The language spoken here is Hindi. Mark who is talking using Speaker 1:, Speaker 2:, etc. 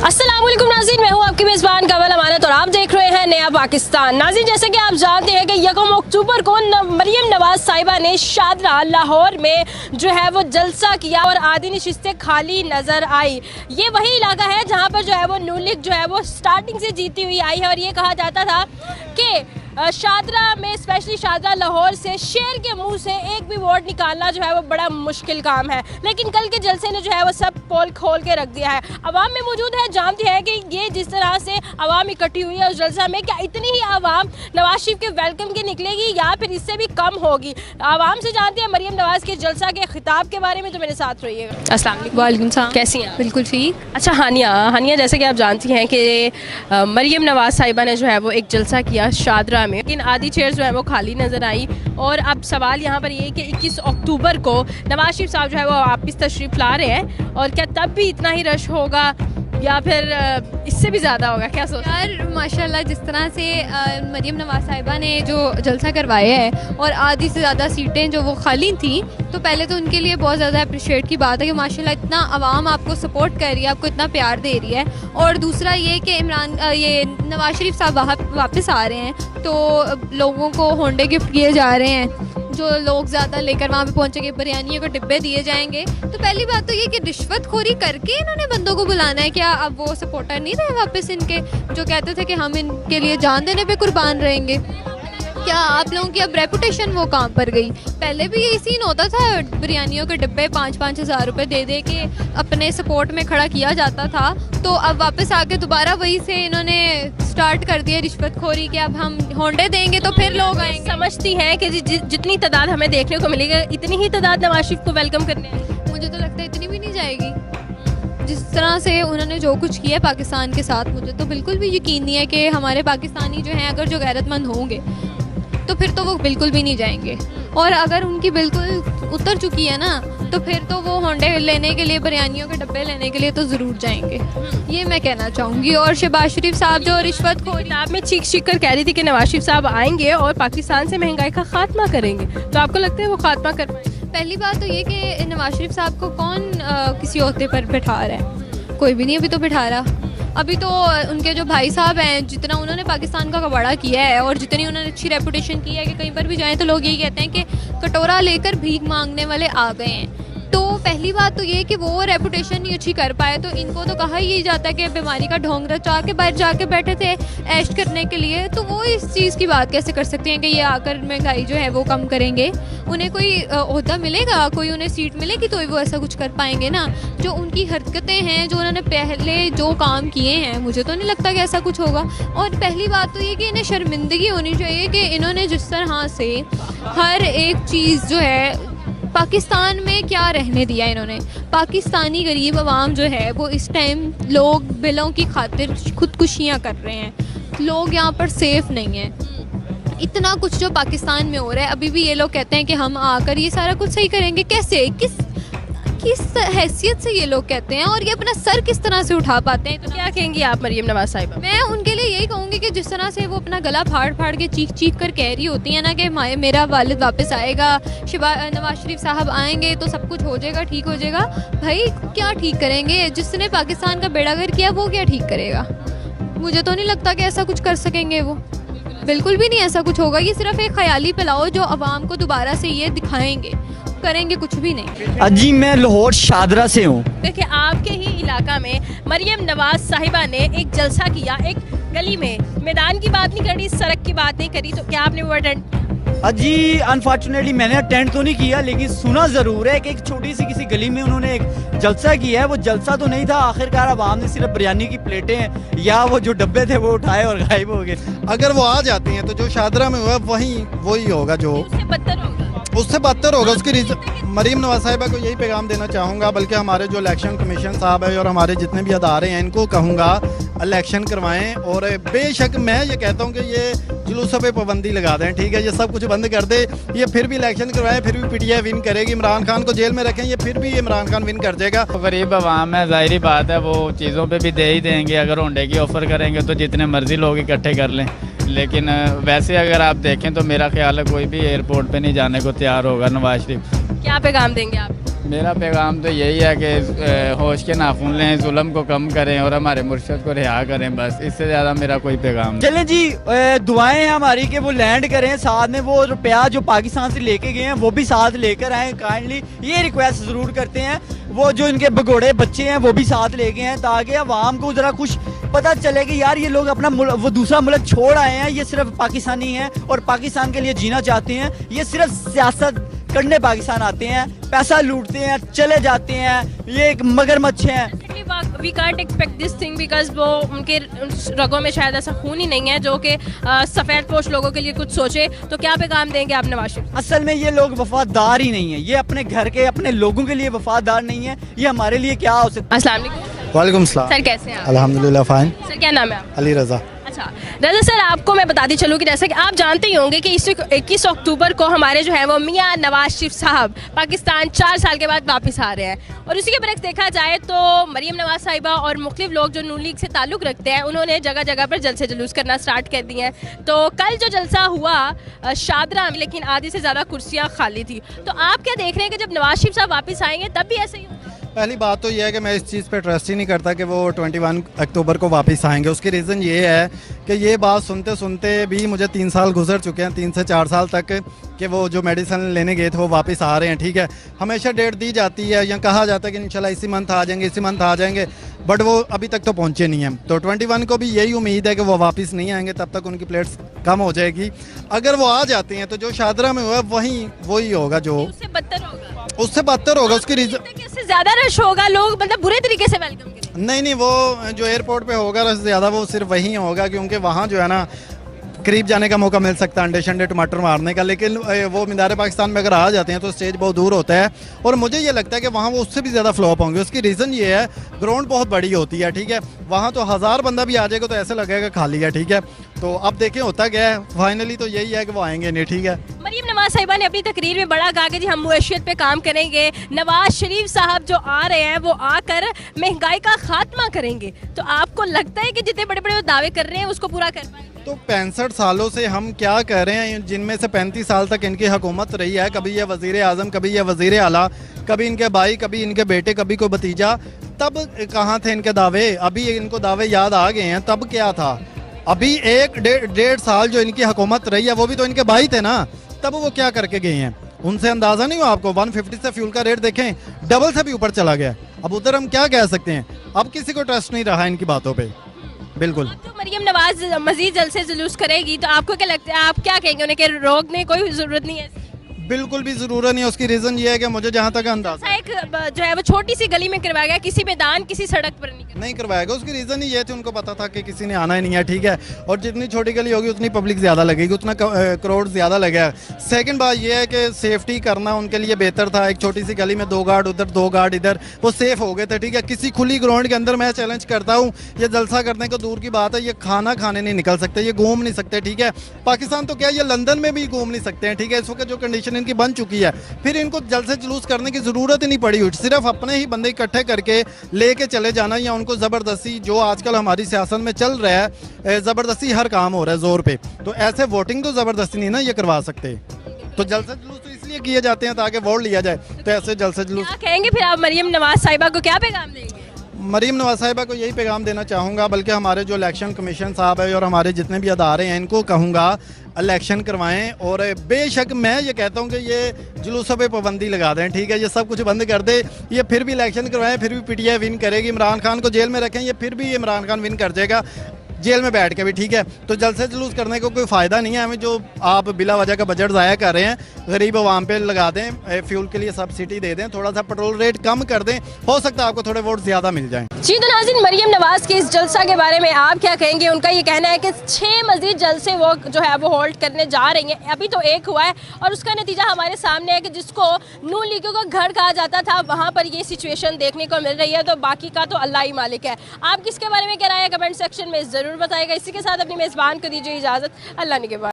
Speaker 1: अस्सलाम वालेकुम नाज़रीन, मैं हूँ आपकी मेज़बान कमल अमानत और आप देख रहे हैं नया पाकिस्तान। नाज़रीन, जैसे कि आप जानते हैं कि 1 अक्टूबर को मरियम नवाज़ साहिबा ने शादरा लाहौर में जो है वो जलसा किया और आधी नशिस्तें खाली नज़र आई। ये वही इलाका है जहाँ पर जो है वो नून लीग जो है वो स्टार्टिंग से जीती हुई आई है और ये कहा जाता था कि शादरा में स्पेशली शादरा लाहौर से शेर के मुंह से एक भी वोट निकालना जो है वो बड़ा मुश्किल काम है। लेकिन कल के जलसे ने जो है वो सब पोल खोल के रख दिया है। अवाम में मौजूद है, जानते हैं कि ये जिस तरह से अवाम इकट्ठी हुई है उस जलसा में, क्या इतनी ही अवाम नवाज शरीफ के वेलकम के निकलेगी या फिर इससे भी कम होगी। अवाम से जानते हैं मरियम नवाज के जलसा के खिताब के बारे में, तो मेरे साथ रहिएगा। अस्सलाम वालेकुम, कैसी हैं?
Speaker 2: बिल्कुल ठीक।
Speaker 1: अच्छा हानिया, जैसे कि आप जानती हैं कि मरियम नवाज साहिबा ने जो है वो एक जलसा किया शादरा में, लेकिन आधी चेयर्स जो है वो खाली नज़र आई। और अब सवाल यहाँ पर ये कि 21 अक्टूबर को नवाज शरीफ साहब जो है वो वापस तशरीफ़ ला रहे हैं और क्या तब भी इतना ही रश होगा या फिर इससे भी ज़्यादा होगा? क्या सोच
Speaker 2: यार माशाल्लाह, जिस तरह से मरियम नवाज साहिबा ने जो जलसा करवाया है और आधी से ज़्यादा सीटें जो वो खाली थी, तो पहले तो उनके लिए बहुत ज़्यादा अप्रिशिएट की बात है कि माशाल्लाह इतना आवाम आपको सपोर्ट कर रही है, आपको इतना प्यार दे रही है। और दूसरा ये कि ये नवाज शरीफ साहब वापस आ रहे हैं तो लोगों को होंडे गिफ्ट किए जा रहे हैं, जो लोग ज़्यादा लेकर वहाँ पे पहुँचेंगे, बिरयानी को डिब्बे दिए जाएंगे। तो पहली बात तो ये कि रिश्वतखोरी करके इन्होंने बंदों को बुलाना है। क्या अब वो सपोर्टर नहीं रहे वापस इनके, जो कहते थे कि हम इनके लिए जान देने पे कुर्बान रहेंगे? क्या आप लोगों की अब रेपुटेशन वो काम पर गई? पहले भी यही सीन होता था, बिरयानियों के डिब्बे 5-5 हज़ार रुपये दे के अपने सपोर्ट में खड़ा किया जाता था। तो अब वापस आके दोबारा वही से इन्होंने स्टार्ट कर दिया रिश्वतखोरी कि अब हम होंडे देंगे तो फिर लोग आएंगे।
Speaker 1: समझती हैं कि जितनी तादाद हमें देखने को मिलेगी इतनी ही तादाद नवाज शरीफ को वेलकम करने आएगी?
Speaker 2: मुझे तो लगता है इतनी भी नहीं जाएगी। जिस तरह से उन्होंने जो कुछ किया पाकिस्तान के साथ, मुझे तो बिल्कुल भी यकीन नहीं है कि हमारे पाकिस्तानी जो हैं अगर जो गैरतमंद होंगे तो फिर तो वो बिल्कुल भी नहीं जाएंगे। और अगर उनकी बिल्कुल उतर चुकी है ना, तो फिर तो वो होंडे लेने के लिए, बिरयानियों के डब्बे लेने के लिए तो ज़रूर जाएंगे, ये मैं कहना चाहूँगी। और शहबाज शरीफ साहब जो रिश्वतखोरी
Speaker 1: आप में चीख कर कह रही थी कि नवाज शरीफ साहब आएंगे और पाकिस्तान से महंगाई का खात्मा करेंगे, तो आपको लगता है वो खात्मा कर पाएंगे?
Speaker 2: पहली बात तो ये कि नवाज शरीफ साहब को कौन किसी ओहदे पर बिठा रहा है? कोई भी नहीं अभी तो बिठा रहा। अभी तो उनके जो भाई साहब हैं, जितना उन्होंने पाकिस्तान का कबाड़ा किया है और जितनी उन्होंने अच्छी रेपुटेशन की है कि कहीं पर भी जाएं तो लोग यही कहते हैं कि कटोरा लेकर भीख मांगने वाले आ गए हैं। तो पहली बात तो ये कि वो रेपुटेशन नहीं अच्छी कर पाए, तो इनको तो कहा ही जाता है कि बीमारी का ढोंग रचा के बाहर जाके बैठे थे ऐश करने के लिए, तो वो इस चीज़ की बात कैसे कर सकते हैं कि ये आकर महंगाई जो है वो कम करेंगे? उन्हें कोई ओहदा मिलेगा, कोई उन्हें सीट मिलेगी तो वो ऐसा कुछ कर पाएंगे ना? जो उनकी हरकतें हैं, जो उन्होंने पहले जो काम किए हैं, मुझे तो नहीं लगता कि ऐसा कुछ होगा। और पहली बात तो ये कि इन्हें शर्मिंदगी होनी चाहिए कि इन्होंने जिस तरह से हर एक चीज़ जो है पाकिस्तान में क्या रहने दिया इन्होंने। पाकिस्तानी गरीब आवाम जो है वो इस टाइम लोग बिलों की खातिर खुदकुशियाँ कर रहे हैं, लोग यहाँ पर सेफ नहीं हैं। इतना कुछ जो पाकिस्तान में हो रहा है, अभी भी ये लोग कहते हैं कि हम आकर ये सारा कुछ सही करेंगे। कैसे, किस हैसियत से ये लोग कहते हैं और ये अपना सर किस तरह से उठा पाते हैं? तो
Speaker 1: क्या कहेंगी आप मरियम नवाज साहिबा?
Speaker 2: मैं उनके लिए यही कहूँगी कि जिस तरह से वो अपना गला फाड़ के चीख कर कह रही होती है ना कि मेरा वालिद वापस आएगा, नवाज शरीफ साहब आएंगे तो सब कुछ हो जाएगा, ठीक हो जाएगा। भाई क्या ठीक करेंगे? जिसने पाकिस्तान का बेड़ागर किया वो क्या ठीक करेगा? मुझे तो नहीं लगता कि ऐसा कुछ कर सकेंगे वो, बिल्कुल भी नहीं ऐसा कुछ होगा। ये सिर्फ एक ख्याली फैलाओ जो आवाम को दोबारा से ये दिखाएंगे, करेंगे कुछ भी नहीं।
Speaker 3: अजी मैं लाहौर शादरा से हूँ।
Speaker 1: देखिए, आपके ही इलाका में मरियम नवाज साहिबा ने एक जलसा किया, एक गली में, मैदान की बात नहीं करी, सड़क की बात नहीं करी, तो क्या आपने वो अटेंड?
Speaker 3: अजी अनफॉर्चुनेटली मैंने अटेंड तो नहीं किया, लेकिन सुना ज़रूर है कि एक छोटी सी किसी गली में उन्होंने एक जलसा किया है। वो जलसा तो नहीं था, आखिरकार आवाम ने सिर्फ बिरयानी की प्लेटें या वो जो डब्बे थे वो उठाए और गायब हो गए।
Speaker 4: अगर वो आ जाती हैं तो जो शादरा में हुआ वही होगा, जो
Speaker 1: उससे बदतर होगा,
Speaker 4: उससे बदतर होगा। उसकी मरीम नवाज साहिबा को यही पैगाम देना चाहूँगा, बल्कि हमारे जो इलेक्शन कमीशन साहब है और हमारे जितने भी अदारे हैं इनको कहूँगा इलेक्शन करवाएं। और बेशक मैं ये कहता हूँ कि ये जुलूसों पे पाबंदी लगा दें, ठीक है, ये सब कुछ बंद कर दे। ये फिर भी इलेक्शन करवाएं, फिर भी पीटीआई विन करेगी। इमरान खान को जेल में रखें, ये फिर भी इमरान खान विन कर देगा।
Speaker 5: गरीब आवाम है, जाहिर बात है वो चीज़ों पे भी दे ही देंगे। अगर होंडे की ऑफ़र करेंगे तो जितने मर्जी लोग इकट्ठे कर लें, लेकिन वैसे अगर आप देखें तो मेरा ख्याल है कोई भी एयरपोर्ट पे नहीं जाने को तैयार होगा नवाज शरीफ।
Speaker 1: क्या पैगाम देंगे आप?
Speaker 5: मेरा पैगाम तो यही है कि होश के नाखून लें, जुल्म को कम करें और हमारे मुर्शद को रिहा करें, बस इससे ज़्यादा मेरा कोई पैगाम नहीं।
Speaker 3: चलें जी, दुआएं हैं हमारी कि वो लैंड करें, साथ में वो रुपया जो पाकिस्तान से लेके गए हैं वो भी साथ लेकर आए। काइंडली ये रिक्वेस्ट ज़रूर करते हैं, वो जो इनके भगोड़े बच्चे हैं वो भी साथ लेके हैं, ताकि अवाम को ज़रा कुछ पता चले कि यार ये लोग अपना वो दूसरा मुल्क छोड़ आए हैं, ये सिर्फ पाकिस्तानी हैं और पाकिस्तान के लिए जीना चाहते हैं। ये सिर्फ सियासत करने पाकिस्तान आते हैं, पैसा लूटते हैं, चले जाते हैं, ये एक मगरमच्छ हैं।
Speaker 1: We can't expect this thing because वो उनके रगों में शायद ऐसा खून ही नहीं है जो कि सफ़ेद पोश लोगों के लिए कुछ सोचे। तो क्या पैगाम देंगे आप नवाज शरीफ?
Speaker 3: असल में ये लोग वफादार ही नहीं है, ये अपने घर के अपने लोगों के लिए वफादार नहीं है, ये हमारे लिए क्या हो सकता है।
Speaker 1: अस्सलाम वालेकुम।
Speaker 4: वालेकुम सलाम।
Speaker 1: सर कैसे हैं आप?
Speaker 4: अल्हम्दुलिल्लाह फाइन।
Speaker 1: सर क्या नाम है आप?
Speaker 4: अली रज़ा।
Speaker 1: अच्छा रज़ा सर, आपको मैं बताती चलूँ कि जैसे कि आप जानते ही होंगे कि 21 अक्टूबर को हमारे जो है वो मियाँ नवाज शरीफ साहब पाकिस्तान 4 साल के बाद वापस आ रहे हैं। और उसी के बरक्स देखा जाए तो मरीम नवाज साहिबा और मुख्तलिफ लोग जो नून लीग से ताल्लुक़ रखते हैं उन्होंने जगह जगह पर जलसे जुलूस करना स्टार्ट कर दिए हैं। तो कल जो जलसा हुआ शादरा में, लेकिन आधी से ज़्यादा कुर्सियाँ खाली थी। तो आप क्या देख रहे हैं कि जब नवाज शरीफ साहब वापस आएंगे तब भी ऐसे ही होगा?
Speaker 4: पहली बात तो यह है कि मैं इस चीज़ पे ट्रस्ट ही नहीं करता कि वो 21 अक्टूबर को वापस आएंगे। उसकी रीज़न ये है कि ये बात सुनते सुनते भी मुझे 3 साल गुजर चुके हैं, 3 से 4 साल तक, कि वो जो मेडिसिन लेने गए थे वो वापस आ रहे हैं। ठीक है, हमेशा डेट दी जाती है या कहा जाता है कि इंशाल्लाह इसी मंथ आ जाएंगे, इसी मंथ आ जाएंगे, बट वो अभी तक तो पहुँचे नहीं हैं। तो 21 को भी यही उम्मीद है कि वो वापस नहीं आएंगे, तब तक उनकी प्लेट्स कम हो जाएगी। अगर वो आ जाते हैं तो जो शादरा में हुआ वही होगा, जो
Speaker 1: उससे बदतर होगा।
Speaker 4: उससे बदतर होगा। उसकी रीज़न
Speaker 1: इससे ज़्यादा रश होगा, लोग मतलब बुरे तरीके से वेलकम करेंगे।
Speaker 4: नहीं, वो जो एयरपोर्ट पे होगा रश ज़्यादा वो सिर्फ वही होगा, क्योंकि वहाँ जो है ना करीब जाने का मौका मिल सकता है अंडे शंडे टमाटर मारने का। लेकिन वो मीनार पाकिस्तान में अगर आ जाते हैं तो स्टेज बहुत दूर होता है और मुझे ये लगता है कि वहाँ वो उससे भी ज़्यादा फ्लॉप होंगे। उसकी रीज़न ये है, ग्राउंड बहुत बड़ी होती है। ठीक है, वहाँ तो 1000 बंदा भी आ जाएगा तो ऐसा लगेगा खाली है। ठीक है, तो अब देखें होता क्या है। फाइनली तो यही है कि वो आएंगे नहीं। ठीक है,
Speaker 1: मरीम नवाज साहिबा ने अपनी तकरीर में बड़ा कहा कि जी हम मुआशियत पे काम करेंगे। नवाज शरीफ साहब जो आ रहे हैं वो आकर महंगाई का खात्मा करेंगे। तो आपको लगता है कि जितने बड़े बड़े दावे कर रहे हैं उसको पूरा कर पाएंगे?
Speaker 4: तो 65 सालों से हम क्या कर रहे हैं, जिनमें से 35 साल तक इनकी हुकूमत रही है। कभी ये वज़ीर आज़म, कभी ये वज़ीर आला, कभी इनके भाई, कभी इनके बेटे, कभी कोई भतीजा। तब कहाँ थे इनके दावे? अभी इनको दावे याद आ गए हैं। तब क्या था? अभी 1-1.5 साल जो इनकी हुकूमत रही है वो भी तो इनके भाई थे ना, तब वो क्या करके गए हैं? उनसे अंदाज़ा नहीं हुआ आपको? 150 से फ्यूल का रेट देखें डबल से भी ऊपर चला गया। अब उधर हम क्या कह सकते हैं? अब किसी को ट्रस्ट नहीं रहा इनकी बातों पे, बिल्कुल।
Speaker 1: तो मरीम नवाज मजीद जलसे जुलूस करेगी तो आपको क्या लगता है, आप क्या कहेंगे उन्हें कि रोकने कोई ज़रूरत नहीं है?
Speaker 4: बिल्कुल भी ज़रूरत नहीं है। उसकी रीज़न ये है कि मुझे जहाँ तक अंदाज़ा
Speaker 1: एक जो है वो छोटी सी गली में करवाया गया, किसी मैदान किसी सड़क पर नहीं
Speaker 4: करवाएगा। उसकी रीज़न ही ये थी, उनको पता था कि किसी ने आना ही नहीं है। ठीक है, और जितनी छोटी गली होगी उतनी पब्लिक ज़्यादा लगेगी, उतना करोड़ ज़्यादा लगेगा। सेकंड बात ये है कि सेफ्टी करना उनके लिए बेहतर था। एक छोटी सी गली में 2 गार्ड उधर, 2 गार्ड इधर, वो सेफ हो गए थे। ठीक है, किसी खुली ग्राउंड के अंदर मैं चैलेंज करता हूँ, ये जलसा करने को दूर की बात है, ये खाना खाने नहीं निकल सकते, ये घूम नहीं सकते। ठीक है, पाकिस्तान तो क्या, ये लंदन में भी घूम नहीं सकते हैं। ठीक है, इस वक्त जो कंडीशन इनकी बन चुकी है, फिर इनको जलसे जुलूस करने की ज़रूरत ही नहीं पड़ी हुई। सिर्फ अपने ही बंदे इकट्ठे करके लेके चले जाना, या उनको ज़बरदस्ती, जो आजकल हमारी सियासत में चल रहा है, ज़बरदस्ती हर काम हो रहा है ज़ोर पे। तो ऐसे वोटिंग तो ज़बरदस्ती नहीं ना ये करवा सकते। तो जलसे जुलूस तो इसलिए किए जाते हैं ताकि वोट लिया जाए। तो ऐसे जलसे जुलूस
Speaker 1: क्या कहेंगे फिर आप मरीम नवाज साहिबा को क्या पैगाम देंगे?
Speaker 4: मरीम नवाज साहिबा को यही पैगाम देना चाहूँगा, बल्कि हमारे जो इलेक्शन कमीशन साहब है और हमारे जितने भी अदारे हैं इनको कहूँगा इलेक्शन करवाएं। और बेशक मैं ये कहता हूँ कि ये जुलूसों पे पाबंदी लगा दें। ठीक है, ये सब कुछ बंद कर दे, ये फिर भी इलेक्शन करवाएं, फिर भी पीटीआई विन करेगी। इमरान खान को जेल में रखें, ये फिर भी इमरान खान विन कर जाएगा जेल में बैठ के भी। ठीक है, तो जलसे जुलूस करने को कोई फ़ायदा नहीं है हमें। जो आप बिला वजह का बजट ज़ाया कर रहे हैं, गरीब आवाम पे लगा दें, फ्यूल के लिए सब्सिडी दे दें, थोड़ा सा पेट्रोल रेट कम कर दें, हो सकता है आपको थोड़े वोट ज़्यादा मिल जाएं।
Speaker 1: जी तो नाज़रीन, मरीम नवाज के इस जलसा के बारे में आप क्या कहेंगे? उनका ये कहना है कि 6 मजीद जलसे वो जो है वो होल्ड करने जा रही हैं। अभी तो एक हुआ है और उसका नतीजा हमारे सामने है कि जिसको नून लीगों का घर कहा जाता था वहाँ पर ये सिचुएशन देखने को मिल रही है। तो बाकी का तो अल्लाह ही मालिक है। आप किसके बारे में कह रहे हैं कमेंट सेक्शन में ज़रूर बताएगा। इसी के साथ अपनी मेज़बान को दीजिए इजाज़त। अल्लाह ने के बाद।